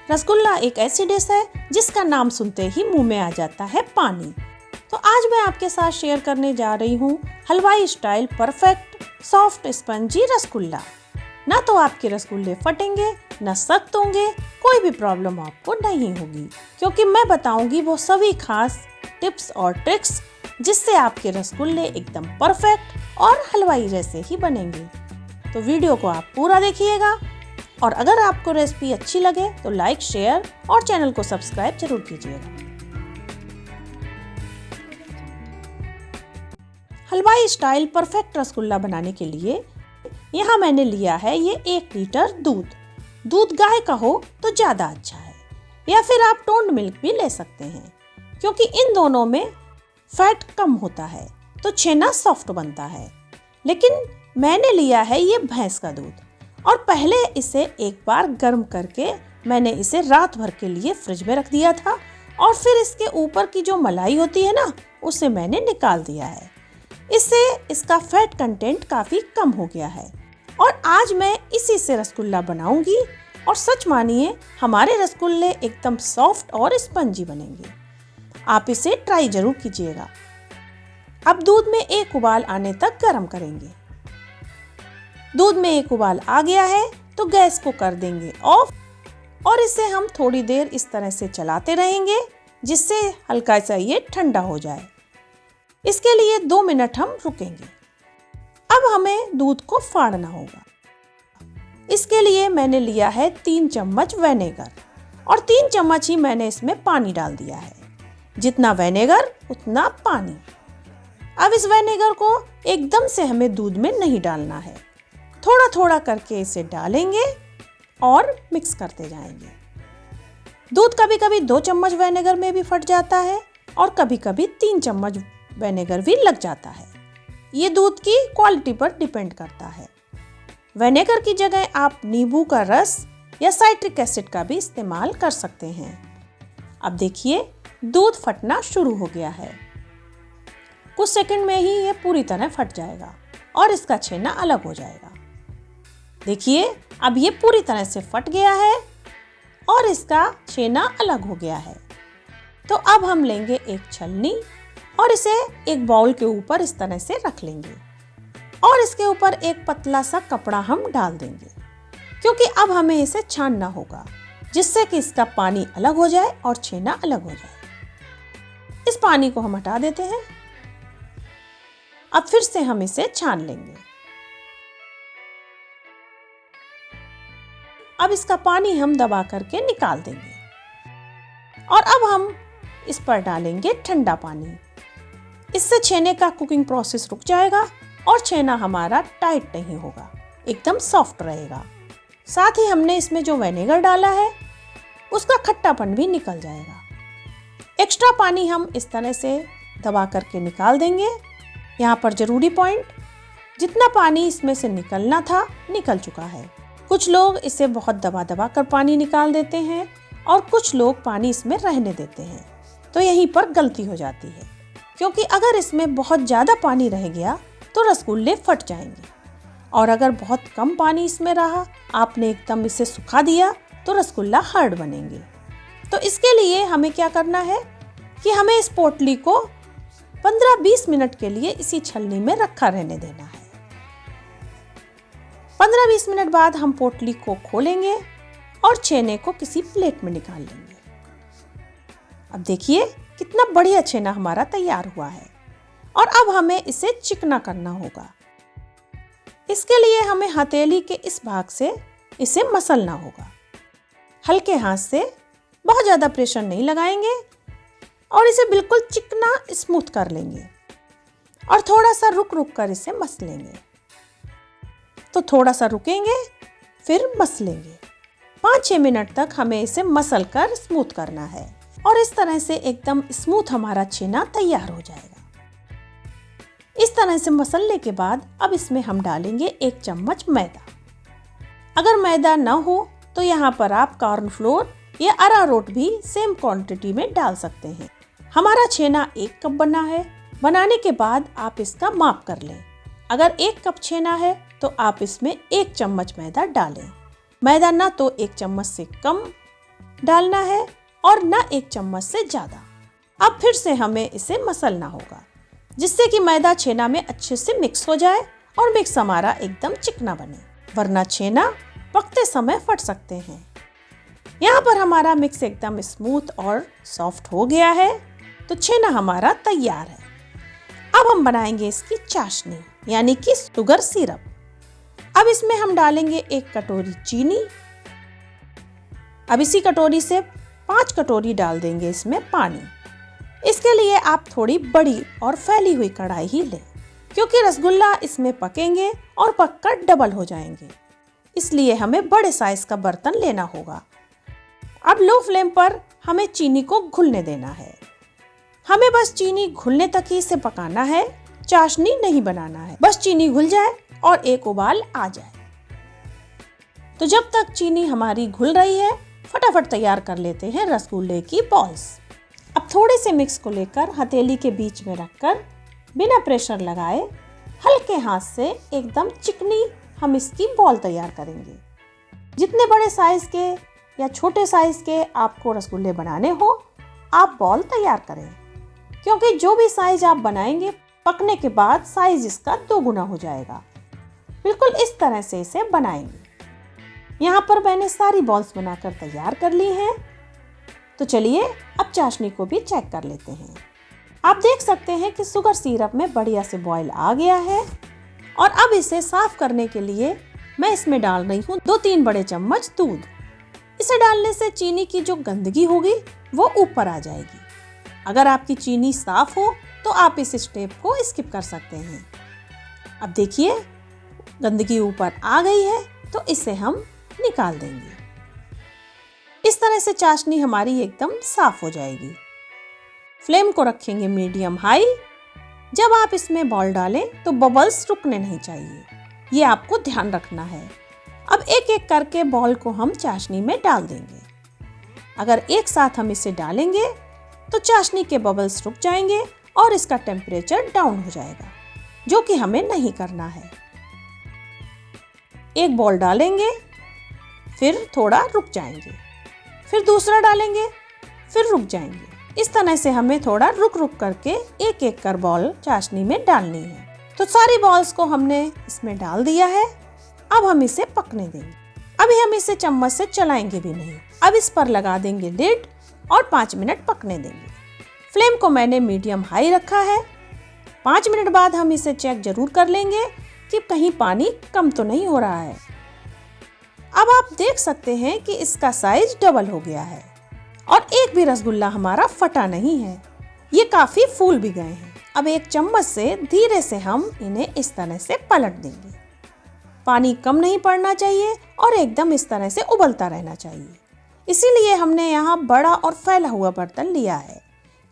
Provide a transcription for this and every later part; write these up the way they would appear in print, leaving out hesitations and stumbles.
रसगुल्ला एक ऐसी डिश है जिसका नाम सुनते ही मुंह में आ जाता है पानी। तो आज मैं आपके साथ शेयर करने जा रही हूँ हलवाई style perfect soft spongy rasgulla. ना तो आपके रसगुल्ले फटेंगे, ना सख्त होंगे, कोई भी प्रॉब्लम आपको नहीं होगी, क्योंकि मैं बताऊंगी वो सभी खास टिप्स और ट्रिक्स जिससे आपके रसगुल्ले एकदम परफेक्ट और हलवाई जैसे ही बनेंगे। तो वीडियो को आप पूरा देखिएगा और अगर आपको रेसिपी अच्छी लगे तो लाइक, शेयर और चैनल को सब्सक्राइब जरूर कीजिएगा। हलवाई स्टाइल परफेक्ट रसगुल्ला बनाने के लिए यहाँ मैंने लिया है ये 1 लीटर दूध गाय का हो तो ज़्यादा अच्छा है, या फिर आप टोन्ड मिल्क भी ले सकते हैं, क्योंकि इन दोनों में फैट कम होता है तो छेना सॉफ्ट बनता है। लेकिन मैंने लिया है ये भैंस का दूध और पहले इसे एक बार गर्म करके मैंने इसे रात भर के लिए फ्रिज में रख दिया था और फिर इसके ऊपर की जो मलाई होती है ना, उसे मैंने निकाल दिया है। इससे इसका फैट कंटेंट काफ़ी कम हो गया है और आज मैं इसी से रसगुल्ला बनाऊंगी और सच मानिए हमारे रसगुल्ले एकदम सॉफ्ट और स्पंजी बनेंगे। आप इसे ट्राई जरूर कीजिएगा। अब दूध में एक उबाल आने तक गर्म करेंगे। दूध में एक उबाल आ गया है तो गैस को कर देंगे ऑफ और इसे हम थोड़ी देर इस तरह से चलाते रहेंगे जिससे हल्का सा ये ठंडा हो जाए। इसके लिए 2 मिनट हम रुकेंगे। अब हमें दूध को फाड़ना होगा। इसके लिए मैंने लिया है 3 चम्मच विनेगर और 3 चम्मच ही मैंने इसमें पानी डाल दिया है। जितना विनेगर उतना पानी। अब इस विनेगर को एकदम से हमें दूध में नहीं डालना है, थोड़ा थोड़ा करके इसे डालेंगे और मिक्स करते जाएंगे। दूध कभी कभी 2 चम्मच विनेगर में भी फट जाता है और कभी कभी 3 चम्मच विनेगर भी लग जाता है। ये दूध की क्वालिटी पर डिपेंड करता है। विनेगर की जगह आप नींबू का रस या साइट्रिक एसिड का भी इस्तेमाल कर सकते हैं। अब देखिए दूध फटना शुरू हो गया है। कुछ सेकंड में ही ये पूरी तरह फट जाएगा और इसका छेना अलग हो जाएगा। देखिए अब ये पूरी तरह से फट गया है और इसका छेना अलग हो गया है। तो अब हम लेंगे एक छलनी और इसे एक बाउल के ऊपर इस तरह से रख लेंगे और इसके ऊपर एक पतला सा कपड़ा हम डाल देंगे, क्योंकि अब हमें इसे छानना होगा जिससे कि इसका पानी अलग हो जाए और छेना अलग हो जाए। इस पानी को हम हटा देते हैं। अब फिर से हम इसे छान लेंगे। अब इसका पानी हम दबा करके निकाल देंगे और अब हम इस पर डालेंगे ठंडा पानी। इससे छेने का कुकिंग प्रोसेस रुक जाएगा और छेना हमारा टाइट नहीं होगा, एकदम सॉफ्ट रहेगा। साथ ही हमने इसमें जो विनेगर डाला है उसका खट्टापन भी निकल जाएगा। एक्स्ट्रा पानी हम इस तरह से दबा करके निकाल देंगे। यहाँ पर ज़रूरी पॉइंट, जितना पानी इसमें से निकलना था निकल चुका है। कुछ लोग इसे बहुत दबा दबा कर पानी निकाल देते हैं और कुछ लोग पानी इसमें रहने देते हैं, तो यहीं पर गलती हो जाती है, क्योंकि अगर इसमें बहुत ज़्यादा पानी रह गया तो रसगुल्ले फट जाएंगे और अगर बहुत कम पानी इसमें रहा, आपने एकदम इसे सुखा दिया तो रसगुल्ला हार्ड बनेंगे। तो इसके लिए हमें क्या करना है कि हमें इस पोटली को 15-20 मिनट के लिए इसी छलनी में रखा रहने देना है। 15-20 मिनट बाद हम पोटली को खोलेंगे और छेने को किसी प्लेट में निकाल लेंगे। अब देखिए कितना बढ़िया छेना हमारा तैयार हुआ है और अब हमें इसे चिकना करना होगा। इसके लिए हमें हथेली के इस भाग से इसे मसलना होगा। हल्के हाथ से, बहुत ज़्यादा प्रेशर नहीं लगाएंगे और इसे बिल्कुल चिकना स्मूथ कर लेंगे और थोड़ा सा रुक रुक कर इसे मस लेंगे। तो थोड़ा सा रुकेंगे फिर मस लेंगे। 5-6 मिनट तक हमें इसे मसल कर स्मूथ करना है और इस तरह से एकदम स्मूथ हमारा छेना तैयार हो जाएगा। इस तरह से मसलने के बाद अब इसमें हम डालेंगे 1 चम्मच मैदा। अगर मैदा ना हो तो यहाँ पर आप कॉर्नफ्लोर या अरारोट भी सेम क्वांटिटी में डाल सकते हैं। हमारा छेना 1 कप बना है। बनाने के बाद आप इसका माप कर लें। अगर 1 कप छेना है तो आप इसमें 1 चम्मच मैदा डालें। मैदा ना तो 1 चम्मच से कम डालना है और ना 1 चम्मच से ज़्यादा। अब फिर से हमें इसे मसलना होगा जिससे कि मैदा छेना में अच्छे से मिक्स हो जाए और मिक्स हमारा एकदम चिकना बने, वरना छेना पकते समय फट सकते हैं। यहाँ पर हमारा मिक्स एकदम स्मूथ और सॉफ्ट हो गया है, तो छेना हमारा तैयार है। अब हम बनाएंगे इसकी चाशनी यानी कि शुगर सिरप। अब इसमें हम डालेंगे 1 कटोरी चीनी। अब इसी कटोरी से 5 कटोरी डाल देंगे इसमें पानी। इसके लिए आप थोड़ी बड़ी और फैली हुई कढ़ाई ही लें, क्योंकि रसगुल्ला इसमें पकेंगे और पककर डबल हो जाएंगे, इसलिए हमें बड़े साइज का बर्तन लेना होगा। अब लो फ्लेम पर हमें चीनी को घुलने देना है। हमें बस चीनी घुलने तक ही इसे पकाना है, चाशनी नहीं बनाना है। बस चीनी घुल जाए और एक उबाल आ जाए। तो जब तक चीनी हमारी घुल रही है, फटाफट तैयार कर लेते हैं रसगुल्ले की बॉल्स। अब थोड़े से मिक्स को लेकर हथेली के बीच में रखकर बिना प्रेशर लगाए हल्के हाथ से एकदम चिकनी हम इसकी बॉल तैयार करेंगे। जितने बड़े साइज के या छोटे साइज के आपको रसगुल्ले बनाने हो, आप बॉल तैयार करें, क्योंकि जो भी साइज आप बनाएंगे पकने के बाद साइज इसका 2 गुना हो जाएगा। बिल्कुल इस तरह से इसे बनाएंगे। यहाँ पर मैंने सारी बॉल्स बनाकर तैयार कर ली हैं। तो चलिए अब चाशनी को भी चेक कर लेते हैं। आप देख सकते हैं कि शुगर सिरप में बढ़िया से बॉयल आ गया है और अब इसे साफ करने के लिए मैं इसमें डाल रही हूँ 2-3 बड़े चम्मच दूध। इसे डालने से चीनी की जो गंदगी होगी वो ऊपर आ जाएगी। अगर आपकी चीनी साफ हो तो आप इस स्टेप को स्किप कर सकते हैं। अब देखिए गंदगी ऊपर आ गई है, तो इसे हम निकाल देंगे। इस तरह से चाशनी हमारी एकदम साफ हो जाएगी। फ्लेम को रखेंगे मीडियम हाई। जब आप इसमें बॉल डालें तो बबल्स रुकने नहीं चाहिए, ये आपको ध्यान रखना है। अब एक एक करके बॉल को हम चाशनी में डाल देंगे। अगर एक साथ हम इसे डालेंगे तो चाशनी के बबल्स रुक जाएंगे और इसका टेम्परेचर डाउन हो जाएगा, जो कि हमें नहीं करना है। एक बॉल डालेंगे, फिर थोड़ा रुक जाएंगे, फिर दूसरा डालेंगे, फिर रुक जाएंगे। इस तरह से हमें थोड़ा रुक रुक करके एक एक कर बॉल चाशनी में डालनी है। तो सारी बॉल्स को हमने इसमें डाल दिया है। अब हम इसे पकने देंगे। अभी हम इसे चम्मच से चलाएंगे भी नहीं। अब इस पर लगा देंगे लिड और 5 मिनट पकने देंगे। फ्लेम को मैंने मीडियम हाई रखा है। 5 मिनट बाद हम इसे चेक जरूर कर लेंगे कि कहीं पानी कम तो नहीं हो रहा है। अब आप देख सकते हैं कि इसका साइज डबल हो गया है और एक भी रसगुल्ला हमारा फटा नहीं है, ये काफी फूल भी गए हैं। अब एक चम्मच से धीरे से हम इन्हें इस तरह से पलट देंगे। पानी कम नहीं पड़ना चाहिए और एकदम इस तरह से उबलता रहना चाहिए। इसीलिए हमने यहाँ बड़ा और फैला हुआ बर्तन लिया है,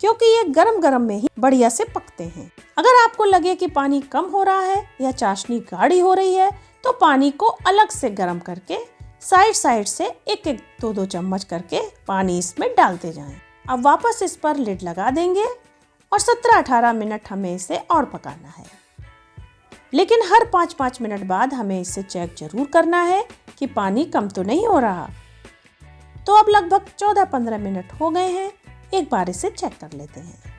क्योंकि ये गरम गरम में ही बढ़िया से पकते हैं। अगर आपको लगे कि पानी कम हो रहा है या चाशनी गाढ़ी हो रही है, तो पानी को अलग से गर्म करके साइड से एक एक 2-2 चम्मच करके पानी इसमें डालते जाएं। अब वापस इस पर लिड लगा देंगे और 17-18 मिनट हमें इसे और पकाना है। लेकिन हर 5-5 मिनट बाद हमें इसे चेक जरूर करना है कि पानी कम तो नहीं हो रहा। तो अब लगभग 14-15 मिनट हो गए हैं। एक बार इसे चेक कर लेते हैं।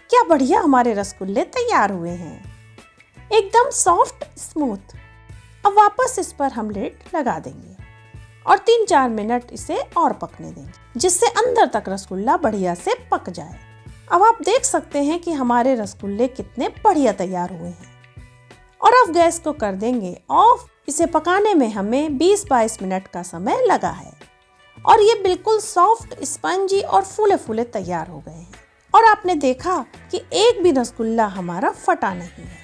क्या बढ़िया हमारे रसगुल्ले तैयार हुए हैं, एकदम सॉफ्ट स्मूथ। अब वापस इस पर हम लिड लगा देंगे और 3-4 मिनट इसे और पकने देंगे, जिससे अंदर तक रसगुल्ला बढ़िया से पक जाए। अब आप देख सकते हैं कि हमारे रसगुल्ले कितने बढ़िया तैयार हुए हैं। और अब गैस को कर देंगे ऑफ। इसे पकाने में हमें 20-22 मिनट का समय लगा है और ये बिल्कुल सॉफ्ट, स्पंजी और फूले फूले तैयार हो गए हैं। और आपने देखा कि एक भी रसगुल्ला हमारा फटा नहीं है,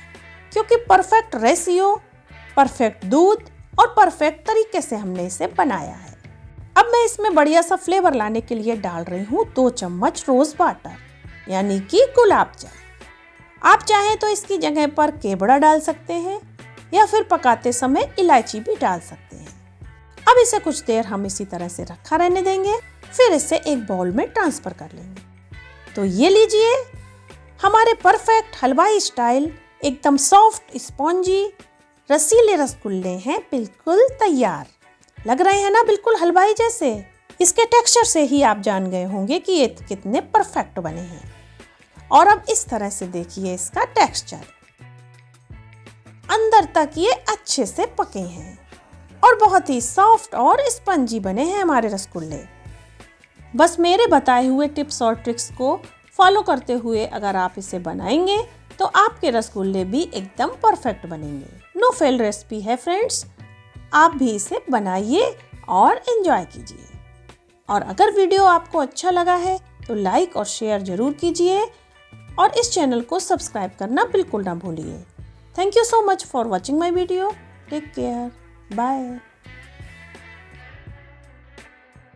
क्योंकि परफेक्ट रेशियो, परफेक्ट दूध और परफेक्ट तरीके से हमने इसे बनाया है। अब मैं इसमें बढ़िया सा फ्लेवर लाने के लिए डाल रही हूँ 2 चम्मच रोज वाटर, यानी कि गुलाब जल। आप चाहें तो इसकी जगह पर केवड़ा डाल सकते हैं या फिर पकाते समय इलायची भी डाल सकते हैं। अब इसे कुछ देर हम इसी तरह से रखा रहने देंगे, फिर इसे एक बाउल में ट्रांसफर कर लेंगे। तो ये लीजिए, हमारे परफेक्ट हलवाई स्टाइल एकदम सॉफ्ट, स्पॉन्जी, रसीले रसगुल्ले हैं बिल्कुल तैयार। लग रहे हैं ना बिल्कुल हलवाई जैसे। इसके टेक्सचर से ही आप जान गए होंगे कि ये कितने परफेक्ट बने हैं। और अब इस तरह से देखिए इसका टेक्सचर, अंदर तक ये अच्छे से पके हैं और बहुत ही सॉफ्ट और स्पंजी बने हैं हमारे रसगुल्ले। बस मेरे बताए हुए टिप्स और ट्रिक्स को फॉलो करते हुए अगर आप इसे बनाएंगे तो आपके रसगुल्ले भी एकदम परफेक्ट बनेंगे। नो फेल रेसिपी है फ्रेंड्स, आप भी इसे बनाइए और एंजॉय कीजिए। और अगर वीडियो आपको अच्छा लगा है तो लाइक और शेयर जरूर कीजिए और इस चैनल को सब्सक्राइब करना बिल्कुल ना भूलिए। Thank you so much for watching my video. Take care. Bye.